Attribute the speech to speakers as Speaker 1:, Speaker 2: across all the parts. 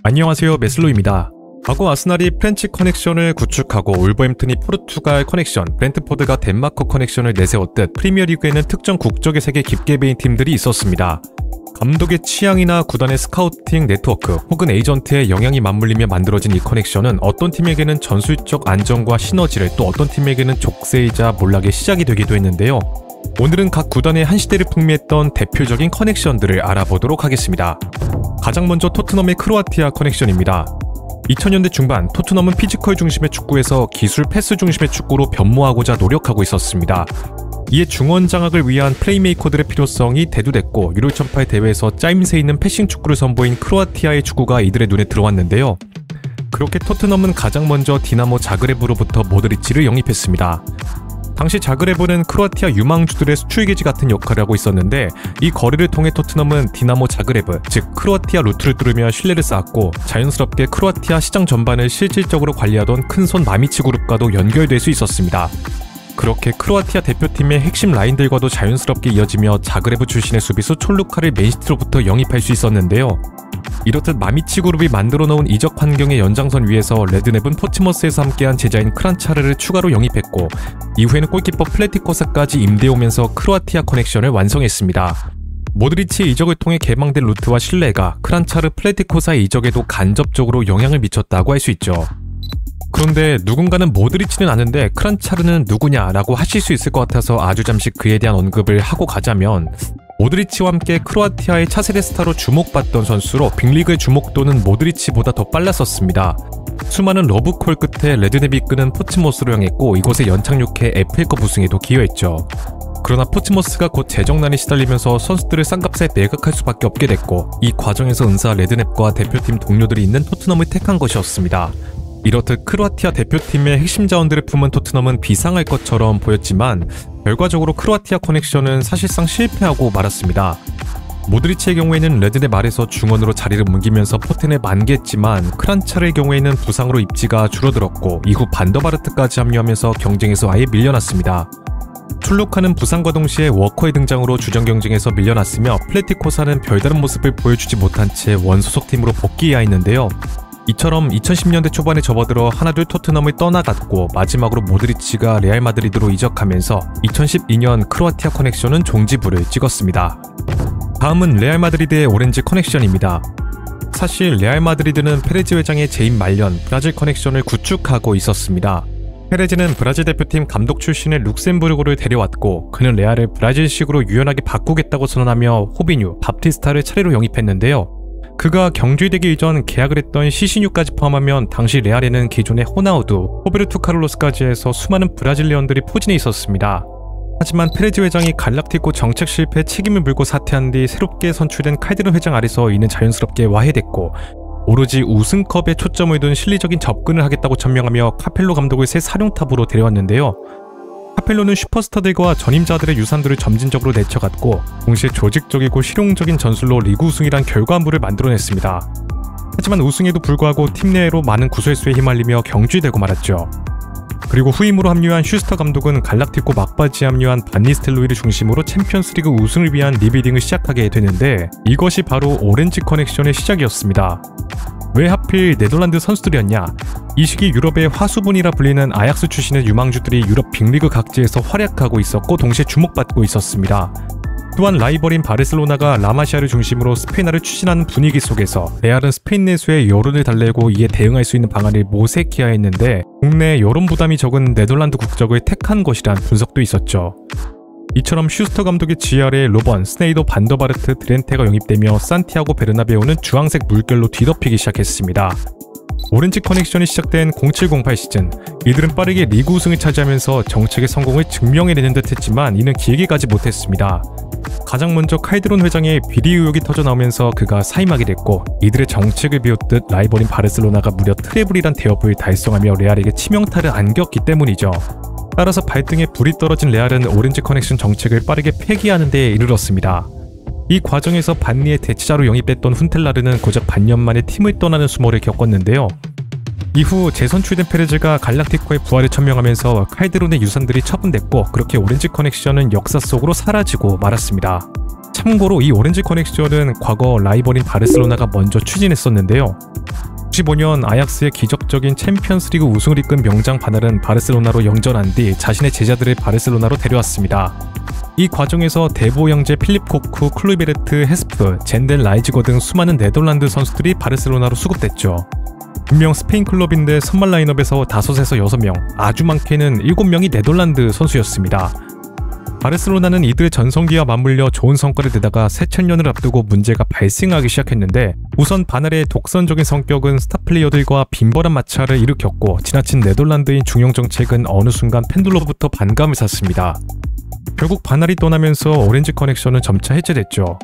Speaker 1: 안녕하세요, 메슬로입니다. 과거 아스날이 프렌치 커넥션을 구축하고 울버햄튼이 포르투갈 커넥션, 브렌트포드가 덴마크 커넥션을 내세웠듯 프리미어리그에는 특정 국적의 색에 깊게 배인 팀들이 있었습니다. 감독의 취향이나 구단의 스카우팅 네트워크 혹은 에이전트의 영향이 맞물리며 만들어진 이 커넥션은 어떤 팀에게는 전술적 안정과 시너지를, 또 어떤 팀에게는 족쇄이자 몰락의 시작이 되기도 했는데요. 오늘은 각 구단의 한 시대를 풍미했던 대표적인 커넥션들을 알아보도록 하겠습니다. 가장 먼저 토트넘의 크로아티아 커넥션입니다. 2000년대 중반 토트넘은 피지컬 중심의 축구에서 기술 패스 중심의 축구로 변모하고자 노력하고 있었습니다. 이에 중원 장악을 위한 플레이메이커들의 필요성이 대두됐고 유로 2008 대회에서 짜임새 있는 패싱 축구를 선보인 크로아티아의 축구가 이들의 눈에 들어왔는데요. 그렇게 토트넘은 가장 먼저 디나모 자그레브로부터 모드리치를 영입했습니다. 당시 자그레브는 크로아티아 유망주들의 수출기지 같은 역할을 하고 있었는데, 이 거래를 통해 토트넘은 디나모 자그레브, 즉 크로아티아 루트를 뚫으며 신뢰를 쌓았고 자연스럽게 크로아티아 시장 전반을 실질적으로 관리하던 큰손 마미치 그룹과도 연결될 수 있었습니다. 그렇게 크로아티아 대표팀의 핵심 라인들과도 자연스럽게 이어지며 자그레브 출신의 수비수 촐루카를 맨시티로부터 영입할 수 있었는데요. 이렇듯 마미치 그룹이 만들어 놓은 이적 환경의 연장선 위에서 레드넵은 포츠머스에서 함께한 제자인 크란차르를 추가로 영입했고, 이후에는 골키퍼 플레티코사까지 임대오면서 크로아티아 커넥션을 완성했습니다. 모드리치의 이적을 통해 개방된 루트와 신뢰가 크란차르 플레티코사의 이적에도 간접적으로 영향을 미쳤다고 할 수 있죠. 그런데 누군가는 모드리치는 아는데 크란차르는 누구냐라고 하실 수 있을 것 같아서 아주 잠시 그에 대한 언급을 하고 가자면, 모드리치와 함께 크로아티아의 차세대 스타로 주목받던 선수로 빅리그의 주목도는 모드리치보다 더 빨랐었습니다. 수많은 러브콜 끝에 레드넵이 이끄는 포츠머스로 향했고 이곳에 연착륙해 FA컵 우승에도 기여했죠. 그러나 포츠머스가 곧 재정난에 시달리면서 선수들을 싼값에 매각할 수밖에 없게 됐고, 이 과정에서 은사 레드넵과 대표팀 동료들이 있는 토트넘을 택한 것이었습니다. 이렇듯 크로아티아 대표팀의 핵심 자원들을 품은 토트넘은 비상할 것처럼 보였지만 결과적으로 크로아티아 커넥션은 사실상 실패하고 말았습니다. 모드리치의 경우에는 레드넵 아래서 중원으로 자리를 옮기면서 포텐을 만개했지만, 크란차르의 경우에는 부상으로 입지가 줄어들었고 이후 반더바르트까지 합류하면서 경쟁에서 아예 밀려났습니다. 툴루카는 부상과 동시에 워커의 등장으로 주전 경쟁에서 밀려났으며, 플레티코사는 별다른 모습을 보여주지 못한 채 원소속팀으로 복귀해야 했는데요. 이처럼 2010년대 초반에 접어들어 하나둘 토트넘을 떠나갔고 마지막으로 모드리치가 레알 마드리드로 이적하면서 2012년 크로아티아 커넥션은 종지부를 찍었습니다. 다음은 레알 마드리드의 오렌지 커넥션입니다. 사실 레알 마드리드는 페레즈 회장의 재임 말년 브라질 커넥션을 구축하고 있었습니다. 페레즈는 브라질 대표팀 감독 출신의 룩셈부르크를 데려왔고, 그는 레알을 브라질식으로 유연하게 바꾸겠다고 선언하며 호비뉴, 밥티스타를 차례로 영입했는데요. 그가 경주되기 이전 계약을 했던 시시뉴까지 포함하면 당시 레알에는 기존의 호나우두, 호베르투 카를로스까지 해서 수많은 브라질리언들이 포진해 있었습니다. 하지만 페레즈 회장이 갈락티코 정책 실패에 책임을 물고 사퇴한 뒤 새롭게 선출된 칼데론 회장 아래서 이는 자연스럽게 와해됐고, 오로지 우승컵에 초점을 둔 실리적인 접근을 하겠다고 천명하며 카펠로 감독을 새 사령탑으로 데려왔는데요. 카펠로는 슈퍼스타들과 전임자들의 유산들을 점진적으로 내쳐갔고 동시에 조직적이고 실용적인 전술로 리그 우승이란 결과물을 만들어냈습니다. 하지만 우승에도 불구하고 팀 내로 많은 구설수에 휘말리며 경주되고 말았죠. 그리고 후임으로 합류한 슈스터 감독은 갈락티코 막바지에 합류한 반니스텔로이를 중심으로 챔피언스리그 우승을 위한 리빌딩을 시작하게 되는데, 이것이 바로 오렌지 커넥션의 시작이었습니다. 왜 하필 네덜란드 선수들이었냐? 이 시기 유럽의 화수분이라 불리는 아약스 출신의 유망주들이 유럽 빅리그 각지에서 활약하고 있었고 동시에 주목받고 있었습니다. 또한 라이벌인 바르셀로나가 라마시아를 중심으로 스페인화를 추진하는 분위기 속에서 레알은 스페인 내수의 여론을 달래고 이에 대응할 수 있는 방안을 모색해야 했는데, 국내 여론 부담이 적은 네덜란드 국적을 택한 것이란 분석도 있었죠. 이처럼 슈스터 감독의 지휘 아래 로번, 스네이더, 반더바르트, 드렌테가 영입되며 산티아고 베르나베우는 주황색 물결로 뒤덮이기 시작했습니다. 오렌지 커넥션이 시작된 07-08 시즌, 이들은 빠르게 리그 우승을 차지하면서 정책의 성공을 증명해내는 듯 했지만 이는 길게 가지 못했습니다. 가장 먼저 칼드론 회장의 비리 의혹이 터져나오면서 그가 사임하게 됐고, 이들의 정책을 비웃듯 라이벌인 바르셀로나가 무려 트래블이란 대업을 달성하며 레알에게 치명타를 안겼기 때문이죠. 따라서 발등에 불이 떨어진 레알은 오렌지 커넥션 정책을 빠르게 폐기하는 데 이르렀습니다. 이 과정에서 반니의 대치자로 영입됐던 훈텔라르는 고작 반년 만에 팀을 떠나는 수모를 겪었는데요. 이후 재선출된 페레즈가 갈락티코의 부활을 천명하면서 칼드론의 유산들이 처분됐고, 그렇게 오렌지 커넥션은 역사 속으로 사라지고 말았습니다. 참고로 이 오렌지 커넥션은 과거 라이벌인 바르셀로나가 먼저 추진했었는데요. 95년 아약스의 기적적인 챔피언스리그 우승을 이끈 명장 바날은 바르셀로나로 영전한 뒤 자신의 제자들을 바르셀로나로 데려왔습니다. 이 과정에서 데보 형제 필립 코크, 클루이베르트 헤스프, 젠델 라이지거 등 수많은 네덜란드 선수들이 바르셀로나로 수급됐죠. 분명 스페인 클럽인데 선발 라인업에서 5에서 6명, 아주 많게는 7명이 네덜란드 선수였습니다. 바르셀로나는 이들의 전성기와 맞물려 좋은 성과를 내다가 새천년을 앞두고 문제가 발생하기 시작했는데, 우선 바날의 독선적인 성격은 스타 플레이어들과 빈번한 마찰을 일으켰고, 지나친 네덜란드인 중용 정책은 어느 순간 팬들로부터 반감을 샀습니다. 결국 바날이 떠나면서 오렌지 커넥션은 점차 해체됐죠.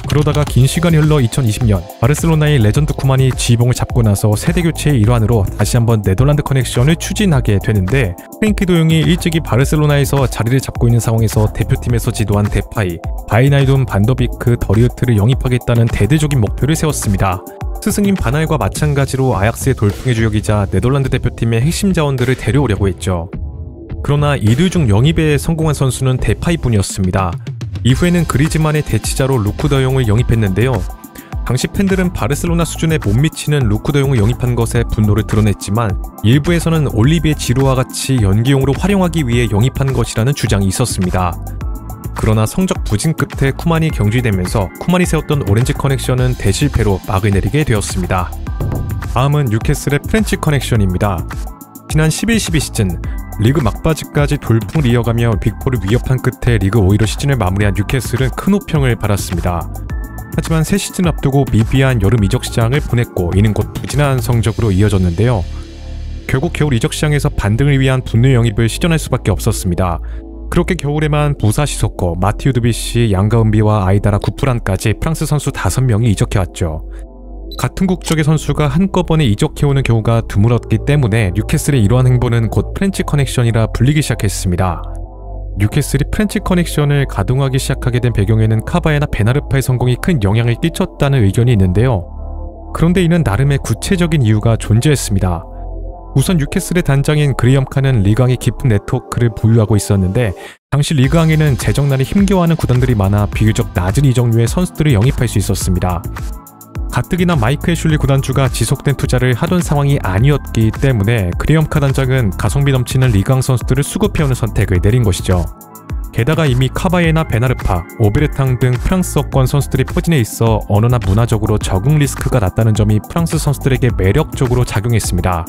Speaker 1: 그러다가 긴 시간이 흘러 2020년 바르셀로나의 레전드 쿠만이 지휘봉을 잡고 나서 세대교체의 일환으로 다시 한번 네덜란드 커넥션을 추진하게 되는데, 프랭키 도용이 일찍이 바르셀로나에서 자리를 잡고 있는 상황에서 대표팀에서 지도한 데파이, 바이나이돈, 반더비크, 더리우트를 영입하겠다는 대대적인 목표를 세웠습니다. 스승인 바날과 마찬가지로 아약스의 돌풍의 주역이자 네덜란드 대표팀의 핵심 자원들을 데려오려고 했죠. 그러나 이들 중 영입에 성공한 선수는 데파이뿐이었습니다. 이후에는 그리즈만의 대치자로 루크 더용을 영입했는데요. 당시 팬들은 바르셀로나 수준에 못 미치는 루크 더용을 영입한 것에 분노를 드러냈지만, 일부에서는 올리비에 지루와 같이 연기용으로 활용하기 위해 영입한 것이라는 주장이 있었습니다. 그러나 성적 부진 끝에 쿠만이 경질되면서 쿠만이 세웠던 오렌지 커넥션은 대실패로 막을 내리게 되었습니다. 다음은 뉴캐슬의 프렌치 커넥션입니다. 지난 11-12 시즌 리그 막바지까지 돌풍을 이어가며 빅4를 위협한 끝에 리그 5위로 시즌을 마무리한 뉴캐슬은 큰 호평을 받았습니다. 하지만 새 시즌 앞두고 미비한 여름 이적 시장을 보냈고, 이는 곧 부진한 성적으로 이어졌는데요. 결국 겨울 이적 시장에서 반등을 위한 분노 영입을 시전할 수밖에 없었습니다. 그렇게 겨울에만 부사 시소코, 마티우 드비시, 양가은비와 아이다라 구프란까지 프랑스 선수 5명이 이적해왔죠. 같은 국적의 선수가 한꺼번에 이적해오는 경우가 드물었기 때문에 뉴캐슬의 이러한 행보는 곧 프렌치 커넥션이라 불리기 시작했습니다. 뉴캐슬이 프렌치 커넥션을 가동하기 시작하게 된 배경에는 카바에나 베나르파의 성공이 큰 영향을 끼쳤다는 의견이 있는데요. 그런데 이는 나름의 구체적인 이유가 존재했습니다. 우선 뉴캐슬의 단장인 그레이엄 칸은 리그왕의 깊은 네트워크를 보유하고 있었는데, 당시 리그왕에는 재정난에 힘겨워하는 구단들이 많아 비교적 낮은 이적료의 선수들을 영입할 수 있었습니다. 가뜩이나 마이크 애슐리 구단주가 지속된 투자를 하던 상황이 아니었기 때문에 그레이엄 칸 단장은 가성비 넘치는 리그왕 선수들을 수급해오는 선택을 내린 것이죠. 게다가 이미 카바예나 베나르파, 오베르탕 등 프랑스어권 선수들이 포진해 있어 언어나 문화적으로 적응 리스크가 낮다는 점이 프랑스 선수들에게 매력적으로 작용했습니다.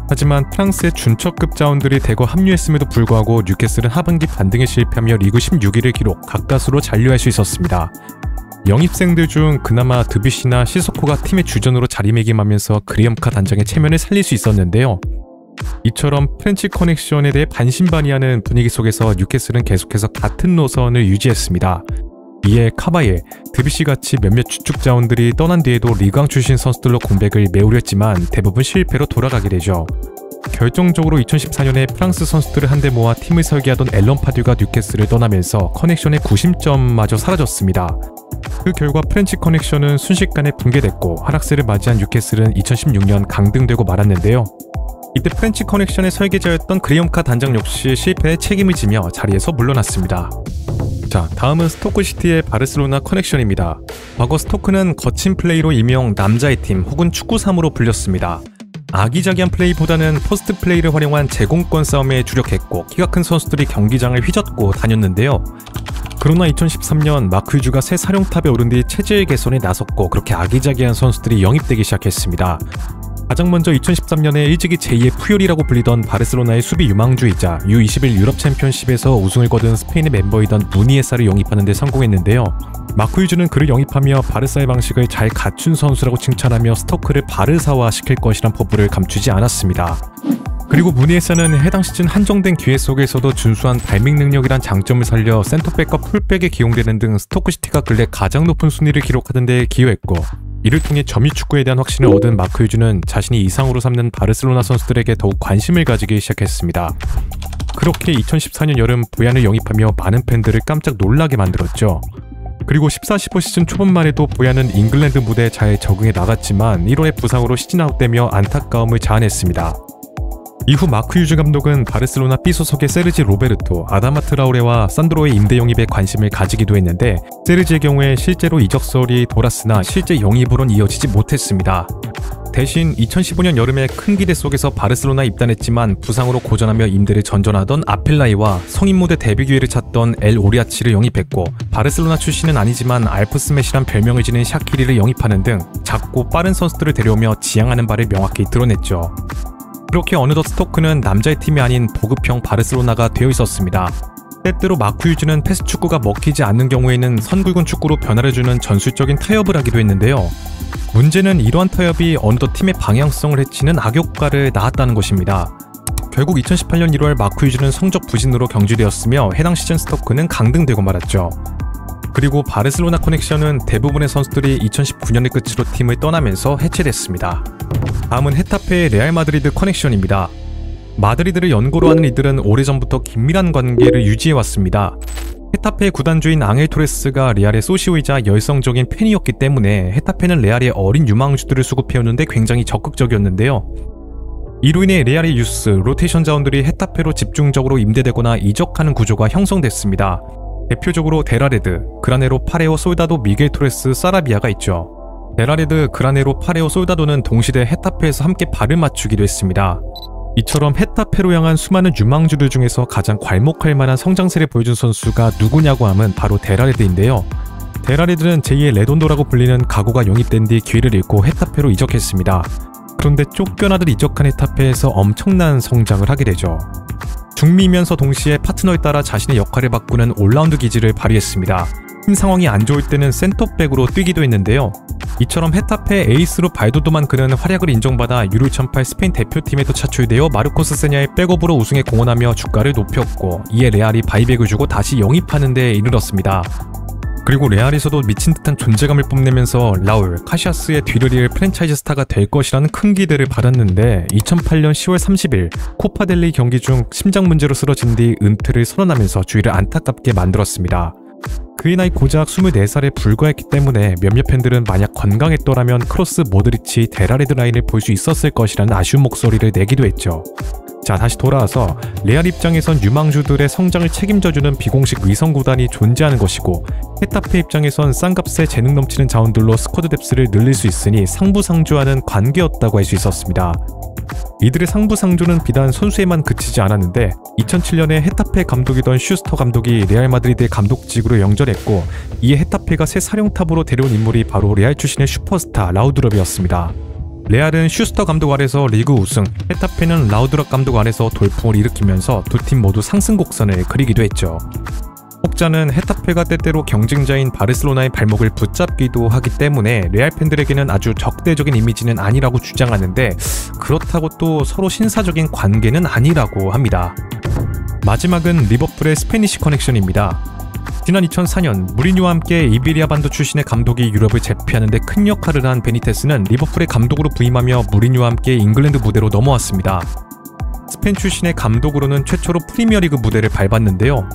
Speaker 1: 하지만 프랑스의 준척급 자원들이 대거 합류했음에도 불구하고 뉴캐슬은 하반기 반등에 실패하며 리그 16위를 기록, 가까스로 잔류할 수 있었습니다. 영입생들 중 그나마 드뷔시나 시소코가 팀의 주전으로 자리매김하면서 그레이엄 칸 단장의 체면을 살릴 수 있었는데요. 이처럼 프렌치 커넥션에 대해 반신반의하는 분위기 속에서 뉴캐슬은 계속해서 같은 노선을 유지했습니다. 이에 카바예, 드뷔시같이 몇몇 주축 자원들이 떠난 뒤에도 리그왕 출신 선수들로 공백을 메우렸지만 대부분 실패로 돌아가게 되죠. 결정적으로 2014년에 프랑스 선수들을 한데 모아 팀을 설계하던 앨런 파듀가 뉴캐슬을 떠나면서 커넥션의 구심점마저 사라졌습니다. 그 결과 프렌치 커넥션은 순식간에 붕괴됐고, 하락세를 맞이한 뉴캐슬은 2016년 강등되고 말았는데요. 이때 프렌치 커넥션의 설계자였던 그레이엄 칸 단장 역시 실패에 책임을 지며 자리에서 물러났습니다. 자, 다음은 스토크시티의 바르셀로나 커넥션입니다. 과거 스토크는 거친 플레이로 일명 남자의 팀 혹은 축구삼으로 불렸습니다. 아기자기한 플레이보다는 포스트 플레이를 활용한 제공권 싸움에 주력했고, 키가 큰 선수들이 경기장을 휘젓고 다녔는데요. 그러나 2013년 마크 휴즈가 새 사령탑에 오른 뒤 체질 개선에 나섰고, 그렇게 아기자기한 선수들이 영입되기 시작했습니다. 가장 먼저 2013년에 일찍이 제2의 푸열이라고 불리던 바르셀로나의 수비 유망주이자 U21 유럽 챔피언십에서 우승을 거둔 스페인의 멤버이던 무니에사를 영입하는 데 성공했는데요. 마크 휴즈는 그를 영입하며 바르사의 방식을 잘 갖춘 선수라고 칭찬하며 스토크를 바르사화 시킬 것이란 포부를 감추지 않았습니다. 그리고 무니에사는 해당 시즌 한정된 기회 속에서도 준수한 발밍 능력이란 장점을 살려 센터백과 풀백에 기용되는 등 스토크시티가 근래 가장 높은 순위를 기록하는 데 기여했고, 이를 통해 점유축구에 대한 확신을 얻은 마크 휴즈는 자신이 이상으로 삼는 바르셀로나 선수들에게 더욱 관심을 가지기 시작했습니다. 그렇게 2014년 여름 보얀을 영입하며 많은 팬들을 깜짝 놀라게 만들었죠. 그리고 14-15 시즌 초반만 해도 보얀은 잉글랜드 무대에 잘 적응해 나갔지만 1월에 부상으로 시즌 아웃되며 안타까움을 자아냈습니다. 이후 마크 유즈 감독은 바르셀로나 B 소속의 세르지 로베르토, 아다마 트라우레와 산드로의 임대 영입에 관심을 가지기도 했는데 세르지의 경우에 실제로 이적설이 돌았으나 실제 영입으론 이어지지 못했습니다. 대신 2015년 여름에 큰 기대 속에서 바르셀로나에 입단했지만 부상으로 고전하며 임대를 전전하던 아펠라이와 성인 무대 데뷔 기회를 찾던 엘 오리아치를 영입했고, 바르셀로나 출신은 아니지만 알프스맷이란 별명을 지닌 샤키리를 영입하는 등 작고 빠른 선수들을 데려오며 지향하는 바를 명확히 드러냈죠. 그렇게 어느덧 스토크는 남자의 팀이 아닌 보급형 바르셀로나가 되어 있었습니다. 때때로 마크 유즈는 패스 축구가 먹히지 않는 경우에는 선굵은 축구로 변화를 주는 전술적인 타협을 하기도 했는데요. 문제는 이러한 타협이 어느덧 팀의 방향성을 해치는 악효과를 낳았다는 것입니다. 결국 2018년 1월 마크 유즈는 성적 부진으로 경질되었으며 해당 시즌 스토크는 강등되고 말았죠. 그리고 바르셀로나 커넥션은 대부분의 선수들이 2019년을 끝으로 팀을 떠나면서 해체됐습니다. 다음은 헤타페의 레알 마드리드 커넥션입니다. 마드리드를 연고로 하는 이들은 오래전부터 긴밀한 관계를 유지해왔습니다. 헤타페의 구단주인 앙헬 토레스가 레알의 소시오이자 열성적인 팬이었기 때문에 헤타페는 레알의 어린 유망주들을 수급해오는데 굉장히 적극적이었는데요. 이로 인해 레알의 유스, 로테이션 자원들이 헤타페로 집중적으로 임대되거나 이적하는 구조가 형성됐습니다. 대표적으로 데라레드, 그라네로 파레오 솔다도 미겔 토레스 사라비아가 있죠. 데라레드, 그라네로 파레오 솔다도는 동시대 헤타페에서 함께 발을 맞추기도 했습니다. 이처럼 헤타페로 향한 수많은 유망주들 중에서 가장 괄목할 만한 성장세를 보여준 선수가 누구냐고 하면 바로 데라레드인데요. 데라레드는 제2의 레돈도라고 불리는 가고가 영입된 뒤 기회를 잃고 헤타페로 이적했습니다. 그런데 쫓겨나듯 이적한 헤타페에서 엄청난 성장을 하게 되죠. 중미면서 동시에 파트너에 따라 자신의 역할을 바꾸는 올라운드 기질을 발휘했습니다. 팀 상황이 안 좋을 때는 센터백으로 뛰기도 했는데요. 이처럼 헤타페 에이스로 발돋움한 그는 활약을 인정받아 유로 2008 스페인 대표팀에도 차출되어 마르코스 세냐의 백업으로 우승에 공헌하며 주가를 높였고, 이에 레알이 바이백을 주고 다시 영입하는 데 이르렀습니다. 그리고 레알에서도 미친 듯한 존재감을 뽐내면서 라울, 카시아스의 뒤를 이을 프랜차이즈 스타가 될 것이라는 큰 기대를 받았는데 2008년 10월 30일 코파델리 경기 중 심장 문제로 쓰러진 뒤 은퇴를 선언하면서 주위를 안타깝게 만들었습니다. 그의 나이 고작 24살에 불과했기 때문에 몇몇 팬들은 만약 건강했더라면 크로스, 모드리치, 데라레드 라인을 볼 수 있었을 것이라는 아쉬운 목소리를 내기도 했죠. 자, 다시 돌아와서 레알 입장에선 유망주들의 성장을 책임져주는 비공식 위성 구단이 존재하는 것이고, 헤타페 입장에선 싼값에 재능 넘치는 자원들로 스쿼드 뎁스를 늘릴 수 있으니 상부상조하는 관계였다고 할 수 있었습니다. 이들의 상부상조는 비단 선수에만 그치지 않았는데 2007년에 헤타페 감독이던 슈스터 감독이 레알 마드리드의 감독직으로 영전했고, 이에 헤타페가 새 사령탑으로 데려온 인물이 바로 레알 출신의 슈퍼스타 라우드럽이었습니다. 레알은 슈스터 감독 아래서 리그 우승, 헤타페는 라우드럽 감독 아래서 돌풍을 일으키면서 두 팀 모두 상승 곡선을 그리기도 했죠. 혹자는 헤타페가 때때로 경쟁자인 바르셀로나의 발목을 붙잡기도 하기 때문에 레알 팬들에게는 아주 적대적인 이미지는 아니라고 주장하는데, 그렇다고 또 서로 신사적인 관계는 아니라고 합니다. 마지막은 리버풀의 스페니쉬 커넥션입니다. 지난 2004년 무리뉴와 함께 이비리아 반도 출신의 감독이 유럽을 제패하는 데 큰 역할을 한 베니테스는 리버풀의 감독으로 부임하며 무리뉴와 함께 잉글랜드 무대로 넘어왔습니다. 스페인 출신의 감독으로는 최초로 프리미어리그 무대를 밟았는데요.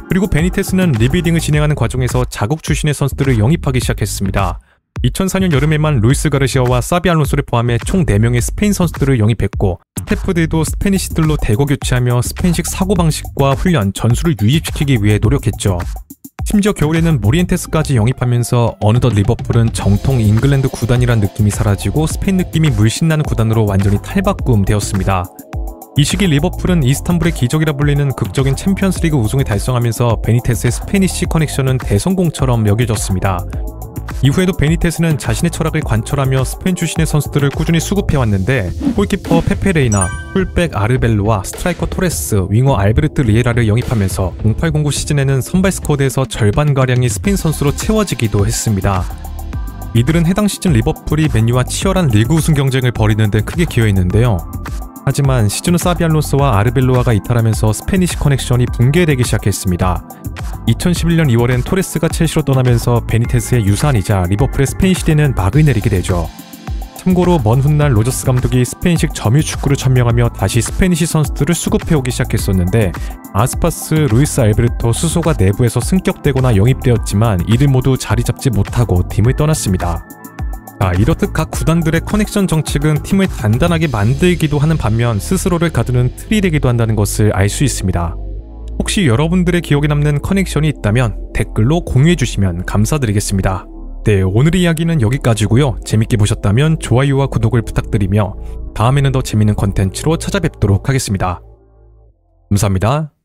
Speaker 1: 그리고 베니테스는 리빌딩을 진행하는 과정에서 자국 출신의 선수들을 영입하기 시작했습니다. 2004년 여름에만 루이스 가르시아와 사비 알론소를 포함해 총 4명의 스페인 선수들을 영입했고, 스태프들도 스페니시들로 대거 교체하며 스페인식 사고방식과 훈련, 전술을 유입시키기 위해 노력했죠. 심지어 겨울에는 모리엔테스까지 영입하면서 어느덧 리버풀은 정통 잉글랜드 구단이란 느낌이 사라지고 스페인 느낌이 물씬 나는 구단으로 완전히 탈바꿈되었습니다. 이 시기 리버풀은 이스탄불의 기적이라 불리는 극적인 챔피언스리그 우승을 달성하면서 베니테스의 스페니쉬 커넥션은 대성공처럼 여겨졌습니다. 이후에도 베니테스는 자신의 철학을 관철하며 스페인 출신의 선수들을 꾸준히 수급해왔는데, 골키퍼 페페레이나, 풀백 아르벨로와 스트라이커 토레스, 윙어 알베르트 리에라를 영입하면서 0809 시즌에는 선발 스쿼드에서 절반가량이 스페인 선수로 채워지기도 했습니다. 이들은 해당 시즌 리버풀이 맨유와 치열한 리그 우승 경쟁을 벌이는 데 크게 기여했는데요. 하지만 시즌 후 사비 알론소와 아르벨로아가 이탈하면서 스페니쉬 커넥션이 붕괴되기 시작했습니다. 2011년 2월엔 토레스가 첼시로 떠나면서 베니테스의 유산이자 리버풀의 스페인 시대는 막을 내리게 되죠. 참고로 먼 훗날 로저스 감독이 스페인식 점유 축구를 천명하며 다시 스페니쉬 선수들을 수급해오기 시작했었는데, 아스파스, 루이스 알베르토, 수소가 내부에서 승격되거나 영입되었지만 이들 모두 자리 잡지 못하고 팀을 떠났습니다. 이렇듯 각 구단들의 커넥션 정책은 팀을 단단하게 만들기도 하는 반면 스스로를 가두는 틀이 되기도 한다는 것을 알 수 있습니다. 혹시 여러분들의 기억에 남는 커넥션이 있다면 댓글로 공유해 주시면 감사드리겠습니다. 네, 오늘의 이야기는 여기까지고요. 재밌게 보셨다면 좋아요와 구독을 부탁드리며 다음에는 더 재밌는 컨텐츠로 찾아뵙도록 하겠습니다. 감사합니다.